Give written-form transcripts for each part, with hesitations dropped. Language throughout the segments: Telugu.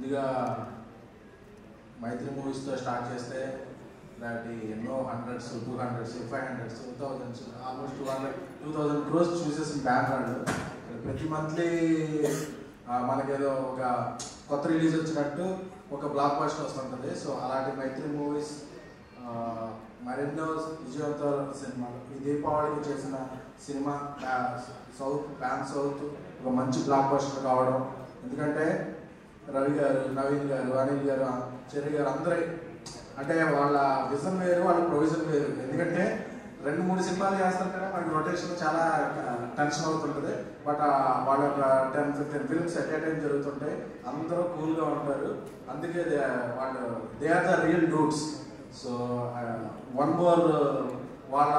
ముందుగా మైత్రి మూవీస్తో స్టార్ట్ చేస్తే ఇలాంటి ఎన్నో hundreds 200s 500s 2000s almost 2000 crores చూసేసిన బ్యాన్ వాళ్ళు ప్రతి మంత్లీ మనకేదో ఒక కొత్త రిలీజ్ వచ్చినట్టు ఒక బ్లాక్ బస్టర్ వస్తుంటుంది. సో అలాంటి మైత్రి మూవీస్ మరెన్నో విజయవంతమైన సినిమాలు ఈ దీపావళికి చేసిన సినిమా సౌత్ ప్యాన్ సౌత్ ఒక మంచి బ్లాక్ బస్టర్ కావడం. ఎందుకంటే రవి గారు, నవీన్ గారు, అనిల్ గారు, చెర్రీ గారు అందరూ అంటే వాళ్ళ విజన్ వేరు, వాళ్ళ ప్రొవిజన్ వేరు. ఎందుకంటే 2-3 సినిమాలు చేస్తారు కదా, మనకి రొటేషన్ చాలా టెన్షన్ అవుతుంటుంది. బట్ వాళ్ళ 10-15 ఫిల్మ్స్ ఎట్ ఏ టైం జరుగుతుంటాయి. అందరూ కూల్గా ఉంటారు. అందుకే వాళ్ళు they are the real dudes. So one more వాళ్ళ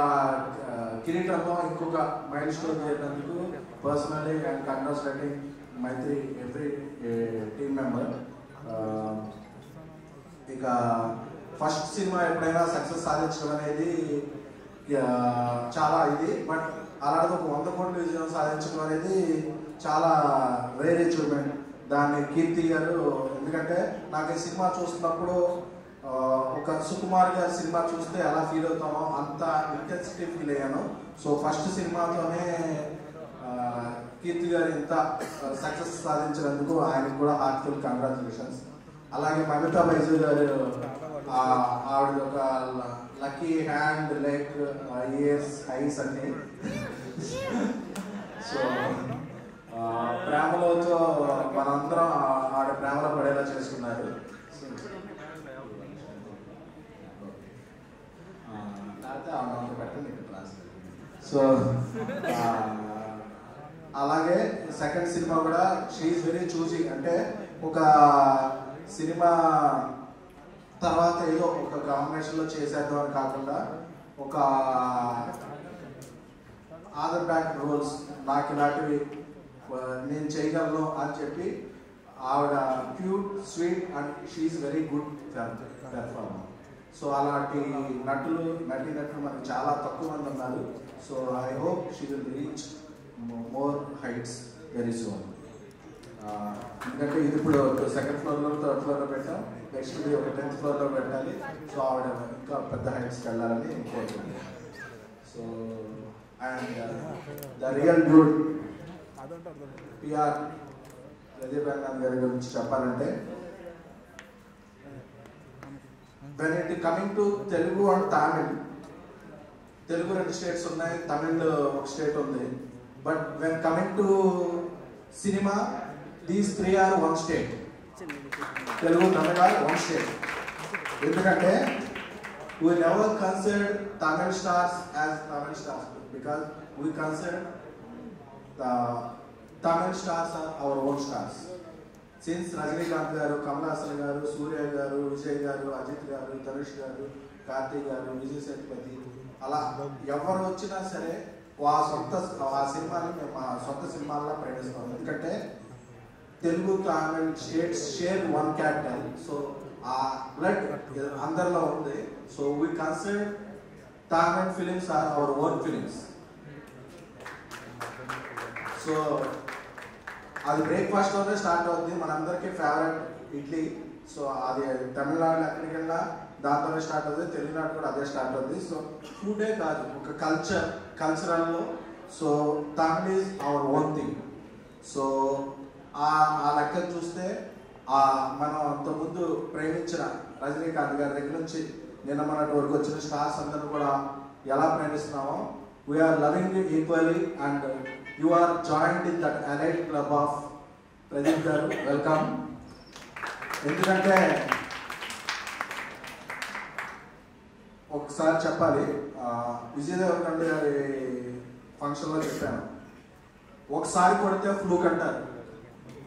కిరీటంలో ఇంకొక మైల్ స్టోన్ చేయడానికి personally and congratulating Mythri every team member. ఇక ఫస్ట్ సినిమా ఎప్పుడైనా సక్సెస్ సాధించడం అనేది చాలా ఇది. బట్ అలాగే ఒక 100 కోట్ల విజయం సాధించడం అనేది చాలా రేర్ అచీవ్మెంట్. దాన్ని కీర్తి గారు, ఎందుకంటే నాకు ఈ సినిమా చూస్తున్నప్పుడు ఒక సుకుమార్ గారి సినిమా చూస్తే ఎలా ఫీల్ అవుతామో అంత ఇంటెన్సిటీ ఫీల్ అయ్యాను. సో ఫస్ట్ సినిమాతోనే కీర్తి గారు ఇంత సక్సెస్ సాధించినందుకు ఆయనకు కూడా హార్ట్ఫుల్ కంగ్రాచులేషన్స్. అలాగే మమితా బైజు గారు, ఆవిడ ఒక lucky hand, leg, years, ice అన్ని. సో ప్రేమలోతో మనందరం ఆవిడ ప్రేమలో పడేలా చేసుకున్నారు. సో అలాగే సెకండ్ సినిమా కూడా షీఈస్ వెరీ చూజీ. అంటే ఒక సినిమా తర్వాత ఏదో ఒక కాంబినేషన్లో చేసేద్దాం అని కాకుండా ఒక ఆదర్ బ్యాక్ రోల్స్ నాకు ఇలాంటివి నేను చేయగలను అని చెప్పి ఆవిడ cute, sweet and she's very good performer. So అలాంటి నటులు మనకు చాలా తక్కువ మంది ఉన్నారు. So I hope she will reach more heights very soon. ఎందుకంటే ఇది ఇప్పుడు సెకండ్ ఫ్లోర్లో, థర్డ్ ఫ్లోర్లో పెట్టాం. నెక్స్ట్ ఒక 10th ఫ్లోర్లో పెట్టాలి. సో ఆవిడ ఇంకా పెద్ద హైట్స్కి వెళ్ళాలని కోరుకుంటున్నాను. So and the real dude PR Pradeep Ranganath గారి గురించి చెప్పాలంటే, when it coming to Telugu and Tamil, Telugu 2 states ఉన్నాయి, Tamil ఒక స్టేట్ ఉంది. But when coming to cinema, these 3 are one state. Telugu, Tamil are one state. ఎందుకంటే we never considered Tamil stars as Tamil stars because we consider the Tamil stars are our own stars. Since Rajinikanth గారు, కమల్ హాసన్ గారు, సూర్య గారు, విజయ్ గారు, అజిత్ గారు, ధనుష్ గారు, కార్తీక్ గారు, విజయ్ సేతుపతి, అలా ఎవరు వచ్చినా సరే ఆ సినిమాని మేము మా సొంత సినిమాల్లో ప్రకటిస్తాం. ఎందుకంటే Telugu, Tamil states share one capital. So ఆ బ్లడ్ అందరిలో ఉంది. So we consider Tamil films are our own films. So అది బ్రేక్ఫాస్ట్లోనే స్టార్ట్ అవుతుంది. మనందరికీ ఫేవరెట్ ఇడ్లీ. సో అది తమిళనాడులో ఎక్కడికి వెళ్ళినా దాంతోనే స్టార్ట్ అవుతుంది. తెలుగునాడు కూడా అదే స్టార్ట్ అవుతుంది. సో ఫుడే కాదు, ఒక కల్చరల్లో. So Tamil is our own thing. So ఆ లెక్క చూస్తే మనం అంతకుముందు ప్రేమించిన రజనీకాంత్ గారి దగ్గర నుంచి నిన్న మనటి వరకు వచ్చిన స్టార్స్ అందరూ కూడా ఎలా ప్రేమిస్తున్నామో, we are loving equally and you are joined in that elite club of Pradeep garu. Welcome. ఎందుకంటే ఒకసారి చెప్పాలి, విజయ్ దేవరకొండ గారి ఫంక్షన్లో చెప్పాను, ఒకసారి కొడితే ఫ్లూక్ అంటారు,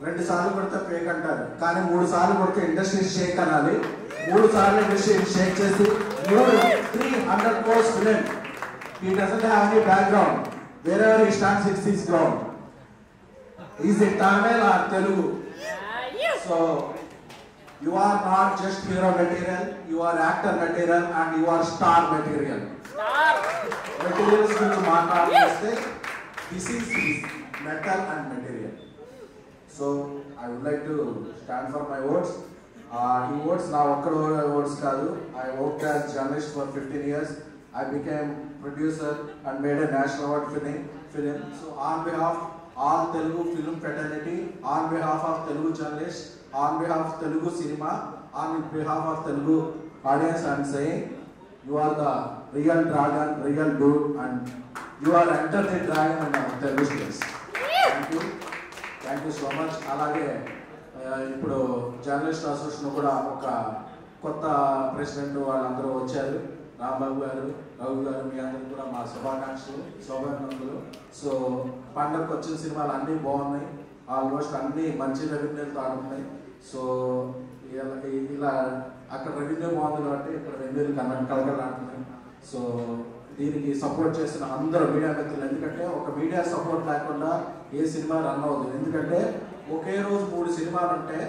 2 సార్లు కొడితే ఫేక్ అంటారు, కానీ 3 సార్లు కొడితే ఇండస్ట్రీ షేక్ అనాలి. 3 సార్లు ఇండస్ట్రీ షేక్ చేసి 300 crores film. He doesn't have any background. Wherever he stands, it's his ground. Is it Tamil or Telugu? So you are not just hero material, you are actor material and you are star material. Materials guరించి మాట్లాడితే this is his metal and material. So I would like to stand for my votes. ఈ ఓట్స్ నా ఒక్కడ ఓట్స్ కాదు. I worked as journalist for 15 years. I became producer and made a national award film. So on behalf of all Telugu film fraternity, on behalf of Telugu journalists, on behalf of Telugu cinema, on behalf of Telugu audience, I am saying you are the real dragon, real dude, and you are entered the dragon in our Telugu space. Thank you so much. అలాగే ఇప్పుడు జర్నలిస్ట్ అసోసియేషన్ కూడా ఒక కొత్త ప్రెసిడెంట్ వాళ్ళందరూ వచ్చారు. రాంబాబు గారు, రఘు గారు, మీ అందరూ కూడా మా శుభాకాంక్షలు, శోభానందులు. సో పండగకు వచ్చిన సినిమాలు అన్నీ బాగున్నాయి, ఆల్మోస్ట్ అన్నీ మంచి రెవెన్యూతో ఆడుతున్నాయి. సో ఇలా అక్కడ రెవెన్యూ బాగుంది కాబట్టి ఇక్కడ రెవెన్యూలు కలకలాడుతున్నాయి. సో దీనికి సపోర్ట్ చేసిన అందరూ మీడియా మిత్రులు, ఎందుకంటే ఒక మీడియా సపోర్ట్ లేకుండా ఏ సినిమా రన్ అవుతుంది. ఎందుకంటే ఒకే రోజు 3 సినిమాలు ఉంటే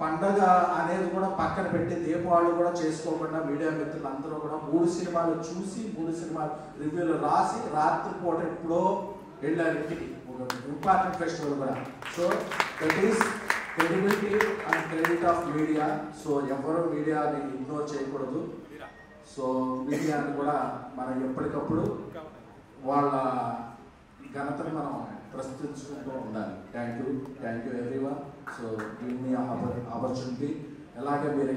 పండగ అనేది కూడా పక్కన పెట్టి దీపావళి కూడా చేసుకోకుండా మీడియా మిత్రులు అందరూ కూడా 3 సినిమాలు చూసి 3 సినిమాలు రివ్యూలు రాసి రాత్రిపూట ఎప్పుడో వెళ్ళారు ఇంటికి. ఒక ఇంపార్టెంట్ ఫెస్టివల్ కూడా. So that is credibility and credit of media. So ఎవరు మీడియాని ఇగ్నోర్ చేయకూడదు. సో మీడియాని కూడా మనం ఎప్పటికప్పుడు వాళ్ళ ఘనతను మనం ప్రస్తుతించుకుంటూ ఉండాలి. Thank you everyone. So give me opportunity. అలాగే మీరు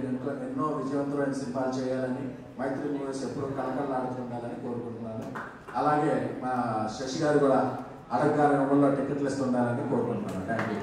ఎన్నో విజయవంతమైన సినిమాలు చేయాలని, మైత్రి మూవీస్ ఎప్పుడూ కలకలాడుతుండాలని కోరుకుంటున్నాను. అలాగే మా శశి గారు కూడా అడగ్గారి టికెట్లు ఇస్తుండాలని కోరుకుంటున్నాను. Thank you.